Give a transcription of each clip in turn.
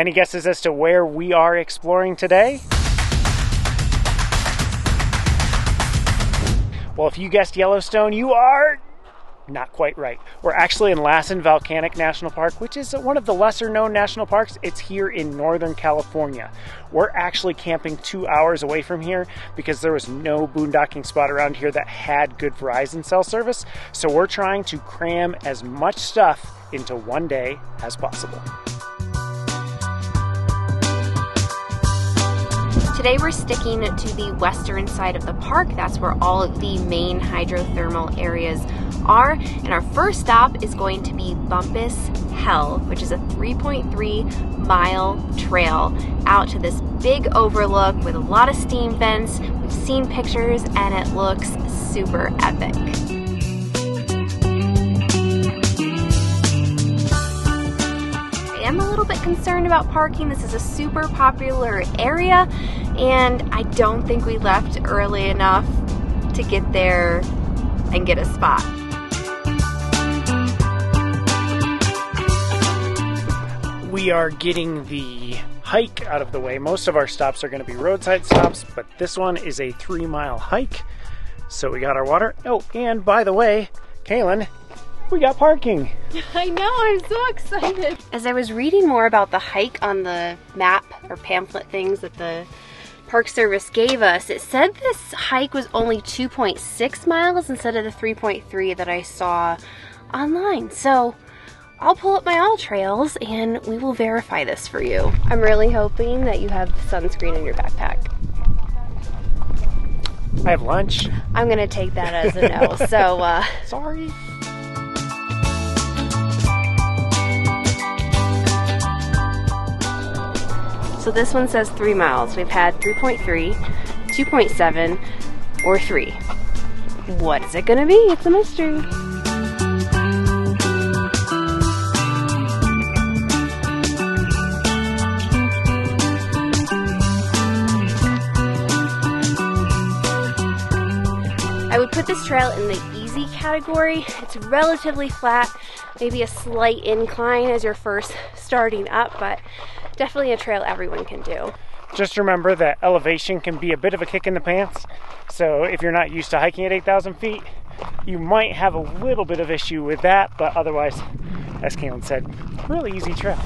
Any guesses as to where we are exploring today? Well, if you guessed Yellowstone, you are not quite right. We're actually in Lassen Volcanic National Park, which is one of the lesser known national parks. It's here in Northern California. We're actually camping 2 hours away from here because there was no boondocking spot around here that had good Verizon cell service. So we're trying to cram as much stuff into one day as possible. Today we're sticking to the western side of the park. That's where all of the main hydrothermal areas are. And our first stop is going to be Bumpass Hell, which is a 3.3-mile trail out to this big overlook with a lot of steam vents. We've seen pictures and it looks super epic. I'm a little bit concerned about parking. This is a super popular area and I don't think we left early enough to get there and get a spot. We are getting the hike out of the way. Most of our stops are going to be roadside stops, but this one is a 3-mile hike. So we got our water. Oh, and by the way, Kaylin, we got parking. I know, I'm so excited. As I was reading more about the hike on the map or pamphlet things that the Park Service gave us, it said this hike was only 2.6 miles instead of the 3.3 that I saw online. So I'll pull up my All Trails and we will verify this for you. I'm really hoping that you have sunscreen in your backpack. I have lunch. I'm gonna take that as a no, so sorry. So this one says 3 miles. We've had 3.3, 2.7, or 3. What is it gonna be? It's a mystery. I would put this trail in the easy category. It's relatively flat, maybe a slight incline as you're first starting up, but definitely a trail everyone can do. Just remember that elevation can be a bit of a kick in the pants. So if you're not used to hiking at 8,000 feet, you might have a little bit of issue with that, but otherwise, as Kaylin said, really easy trail.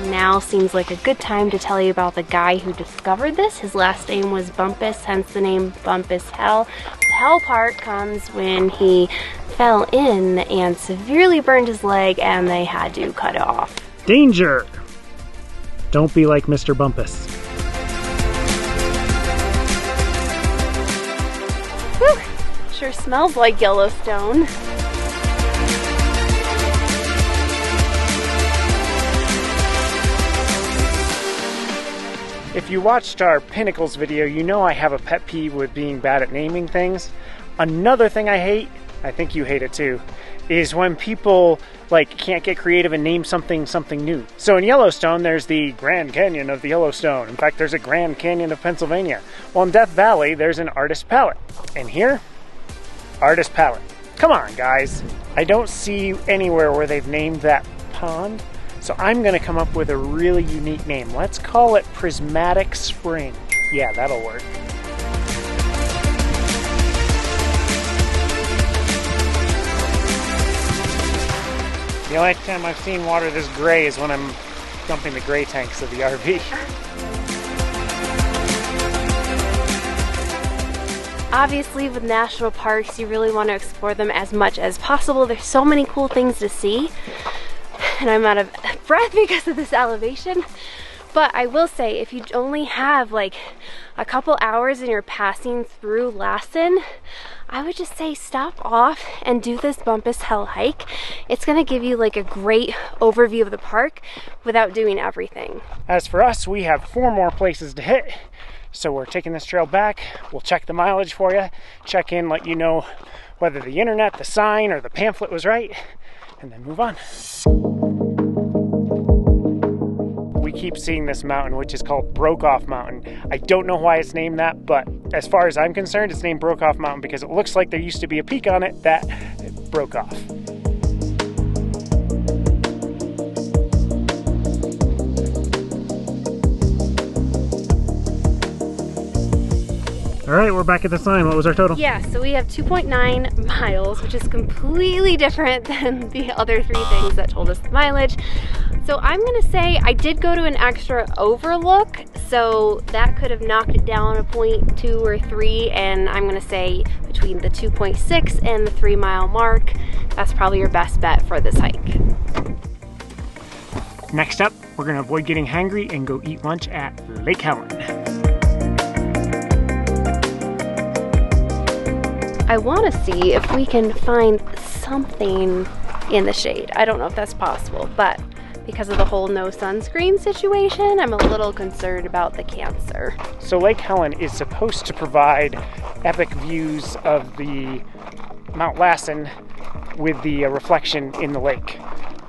Now seems like a good time to tell you about the guy who discovered this. His last name was Bumpass, hence the name Bumpass Hell. The hell part comes when he fell in and severely burned his leg and they had to cut it off. Danger! Don't be like Mr. Bumpass. Whew, sure smells like Yellowstone. If you watched our Pinnacles video, you know I have a pet peeve with being bad at naming things. Another thing I hate, I think you hate it too, is when people can't get creative and name something new. So in Yellowstone, there's the Grand Canyon of the Yellowstone. In fact, there's a Grand Canyon of Pennsylvania. Well, in Death Valley, there's an Artist Palette. And here, Artist Palette. Come on, guys. I don't see anywhere where they've named that pond. So I'm gonna come up with a really unique name. Let's call it Prismatic Spring. Yeah, that'll work. The only time I've seen water this gray is when I'm dumping the gray tanks of the RV. Obviously, with national parks, you really want to explore them as much as possible. There's so many cool things to see. And I'm out of breath because of this elevation. But I will say, if you only have like a couple hours and you're passing through Lassen, I would just say stop off and do this Bumpass Hell hike. It's gonna give you like a great overview of the park without doing everything. As for us, we have 4 more places to hit. So we're taking this trail back. We'll check the mileage for you, check in, let you know whether the internet, the sign, or the pamphlet was right, and then move on. We keep seeing this mountain, which is called Broke-Off Mountain. I don't know why it's named that, but as far as I'm concerned, it's named Broke-Off Mountain because it looks like there used to be a peak on it that broke off. All right, we're back at the sign. What was our total? Yeah, so we have 2.9 miles, which is completely different than the other 3 things that told us the mileage. So I'm gonna say I did go to an extra overlook, so that could have knocked it down a 0.2 or 3, and I'm gonna say between the 2.6 and the 3 mile mark, that's probably your best bet for this hike. Next up, we're gonna avoid getting hangry and go eat lunch at Lake Helen. I want to see if we can find something in the shade. I don't know if that's possible, but because of the whole no sunscreen situation, I'm a little concerned about the cancer. So Lake Helen is supposed to provide epic views of the Mount Lassen with the reflection in the lake.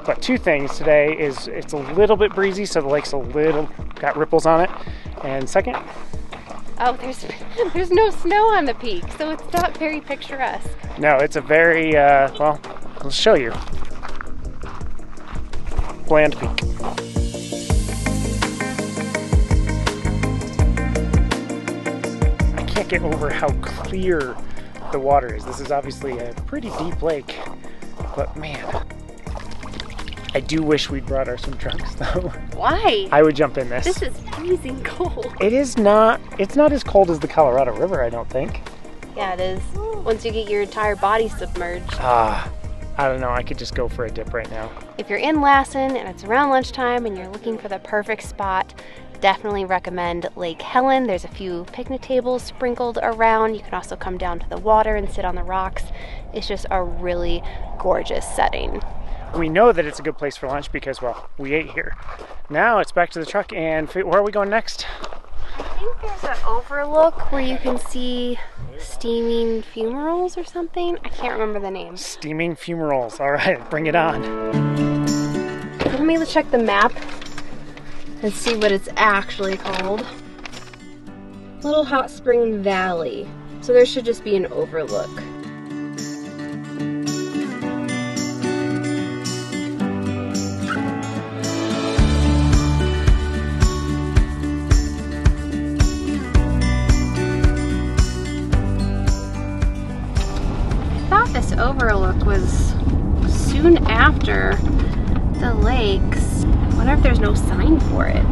But 2 things today is it's a little bit breezy, so the lake's got ripples on it. And second, oh, there's no snow on the peak, so it's not very picturesque. no, it's a very, well, I'll show you. Bland peak. I can't get over how clear the water is. This is obviously a pretty deep lake, but man, I do wish we'd brought our swim trunks though. Why? I would jump in this. This is freezing cold. It's not as cold as the Colorado River, I don't think. Yeah, it is. Once you get your entire body submerged. I don't know, I could just go for a dip right now. If you're in Lassen and it's around lunchtime and you're looking for the perfect spot, definitely recommend Lake Helen. There's a few picnic tables sprinkled around. You can also come down to the water and sit on the rocks. It's just a really gorgeous setting. We know that it's a good place for lunch because, well, we ate here. Now it's back to the truck, and where are we going next? I think there's an overlook where you can see steaming fumaroles or something. I can't remember the name. Steaming fumaroles. All right, bring it on. Let me check the map and see what it's actually called. Little Hot Spring Valley. So there should just be an overlook. This overlook was soon after the lakes. I wonder if there's no sign for it.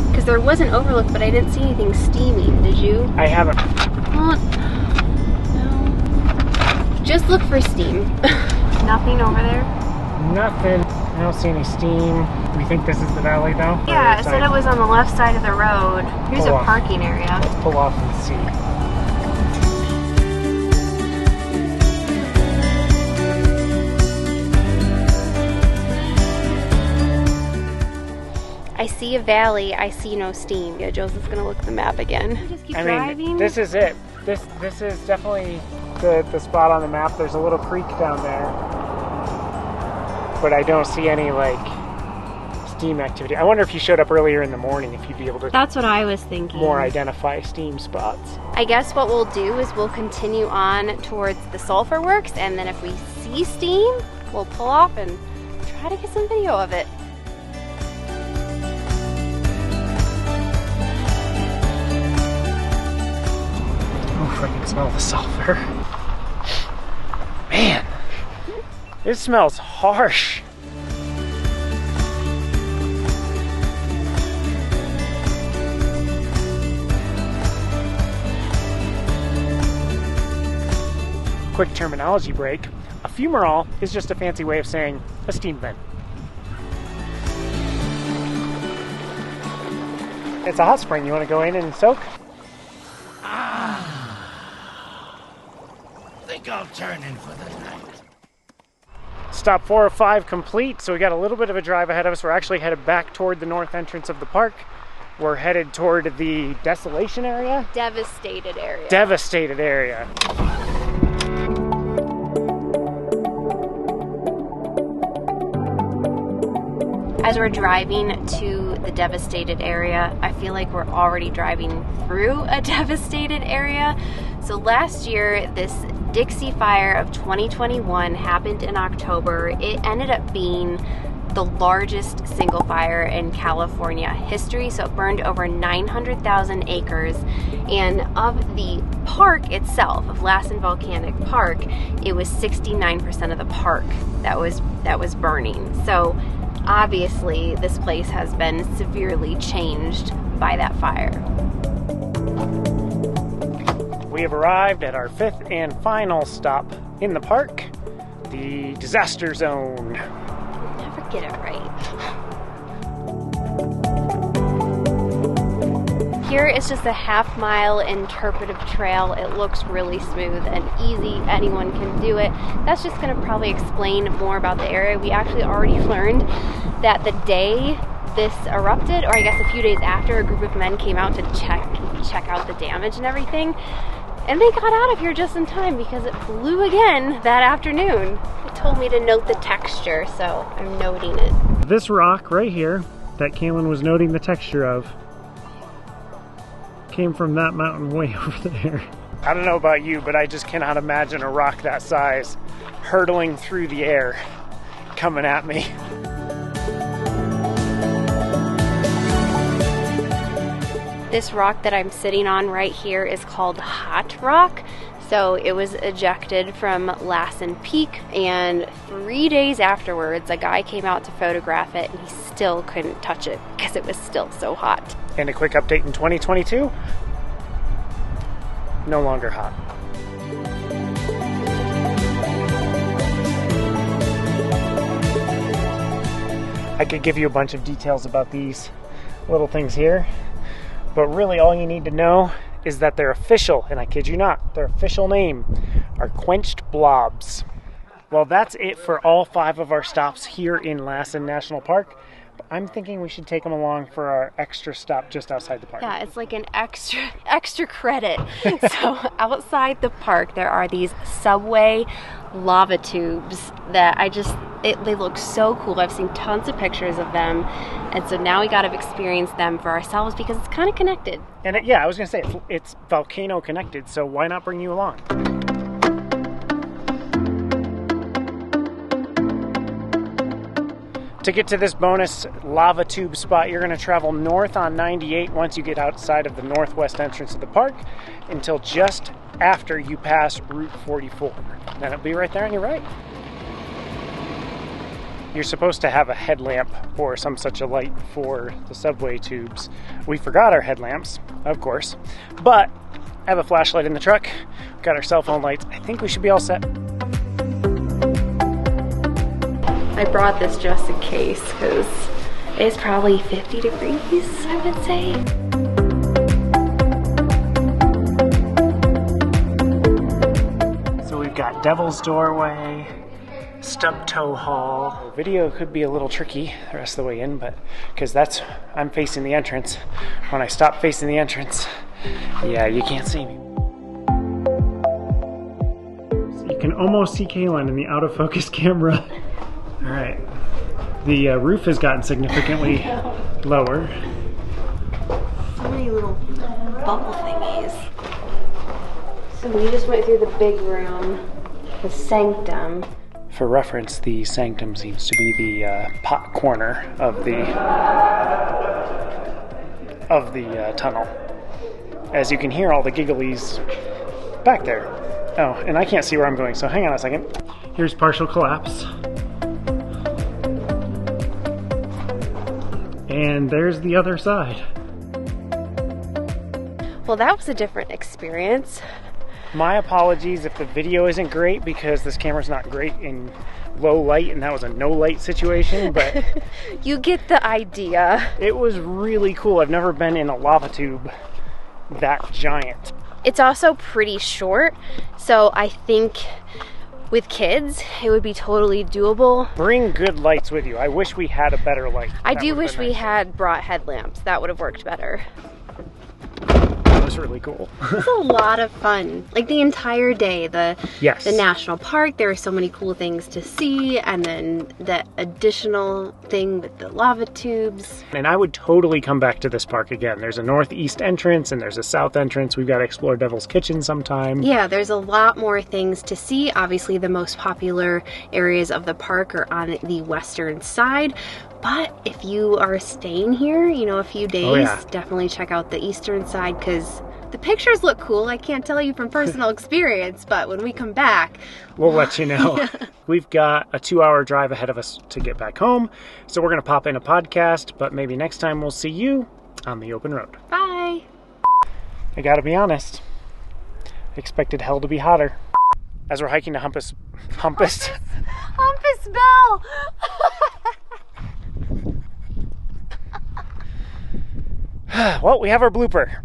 Because there was an overlook, but I didn't see anything steaming. Did you? I haven't. Well, no. Just look for steam. Nothing over there? Nothing. I don't see any steam. We think this is the valley though? Yeah, it said it was on the left side of the road. Here's a parking area. Let's pull off and see. I see a valley, I see no steam. Yeah, Joseph's gonna look at the map again. Just keep driving. This is it. This is definitely the spot on the map. There's a little creek down there, but I don't see any like steam activity. I wonder if you showed up earlier in the morning, if you'd be able to. That's what I was thinking. More identify steam spots. I guess what we'll do is we'll continue on towards the Sulfur Works, and then if we see steam, we'll pull off and try to get some video of it. I can smell the sulfur. Man, it smells harsh. Quick terminology break. A fumarole is just a fancy way of saying a steam vent. It's a hot spring. You want to go in and soak? Think I'll turn in for the night. Stop 4 of 5 complete, so we got a little bit of a drive ahead of us. We're actually headed back toward the north entrance of the park. We're headed toward the desolation area. Devastated area. Devastated area. As we're driving to the devastated area, I feel like we're already driving through a devastated area. So last year, this Dixie fire of 2021 happened in October. It ended up being the largest single fire in California history. So it burned over 900,000 acres. And of the park itself, of Lassen Volcanic Park, it was 69% of the park that was burning. So obviously, this place has been severely changed by that fire. We have arrived at our 5th and final stop in the park, the disaster zone. Never get it right. Here is just a half-mile interpretive trail. It looks really smooth and easy. Anyone can do it. That's just going to probably explain more about the area. We actually already learned that the day this erupted, or I guess a few days after, a group of men came out to check out the damage and everything. And they got out of here just in time because it blew again that afternoon. It told me to note the texture, so I'm noting it. This rock right here that Kaylin was noting the texture of came from that mountain way over there. I don't know about you, but I just cannot imagine a rock that size hurtling through the air coming at me. This rock that I'm sitting on right here is called Hot Rock. So it was ejected from Lassen Peak, and 3 days afterwards, a guy came out to photograph it, and he still couldn't touch it because it was still so hot. And a quick update in 2022, no longer hot. I could give you a bunch of details about these little things here, but really all you need to know is that their official, and I kid you not, their official name are quenched blobs. Well, that's it for all 5 of our stops here in Lassen National Park. I'm thinking we should take them along for our extra stop just outside the park. Yeah, it's like an extra credit. So outside the park, there are these subway lava tubes that they look so cool. I've seen tons of pictures of them, and so now we got to experience them for ourselves because it's kind of connected. And yeah, I was gonna say it's volcano connected, so why not bring you along? To get to this bonus lava tube spot, you're going to travel north on 98 once you get outside of the northwest entrance of the park until just after you pass Route 44. Then it'll be right there on your right. You're supposed to have a headlamp or some such a light for the subway tubes. We forgot our headlamps, of course, but I have a flashlight in the truck. We've got our cell phone lights. I think we should be all set. I brought this just in case because it's probably 50 degrees, I would say. So we've got Devil's Doorway, Stub Toe Hall. Video could be a little tricky the rest of the way in, but because I'm facing the entrance. When I stop facing the entrance, yeah, you can't see me. So you can almost see Kaylin in the out of focus camera. All right, the roof has gotten significantly lower. So many little bubble thingies. So we just went through the big room, the sanctum. For reference, the sanctum seems to be the pot corner of the tunnel. As you can hear all the gigglies back there. Oh, and I can't see where I'm going, so hang on a second. Here's partial collapse. And there's the other side. Well, that was a different experience. My apologies if the video isn't great because this camera's not great in low light and that was a no light situation, but You get the idea. it was really cool. I've never been in a lava tube that giant. It's also pretty short, so I think with kids, it would be totally doable. Bring good lights with you. I wish we had a better light. I That do would've wish been we nice. had brought headlamps. That would have worked better. That was really cool. It's a lot of fun. Like the entire day, the national park, there are so many cool things to see, and then the additional thing with the lava tubes. And I would totally come back to this park again. There's a northeast entrance and there's a south entrance. We've got to explore Devil's Kitchen sometime. Yeah, there's a lot more things to see. Obviously, the most popular areas of the park are on the western side. But if you are staying here, you know, a few days, definitely check out the eastern side because the pictures look cool. I can't tell you from personal experience, but when we come back, we'll let you know. We've got a 2-hour drive ahead of us to get back home. So we're going to pop in a podcast, but maybe next time we'll see you on the open road. Bye. I gotta be honest, I expected hell to be hotter. As we're hiking to Bumpass Bell. well, we have our blooper.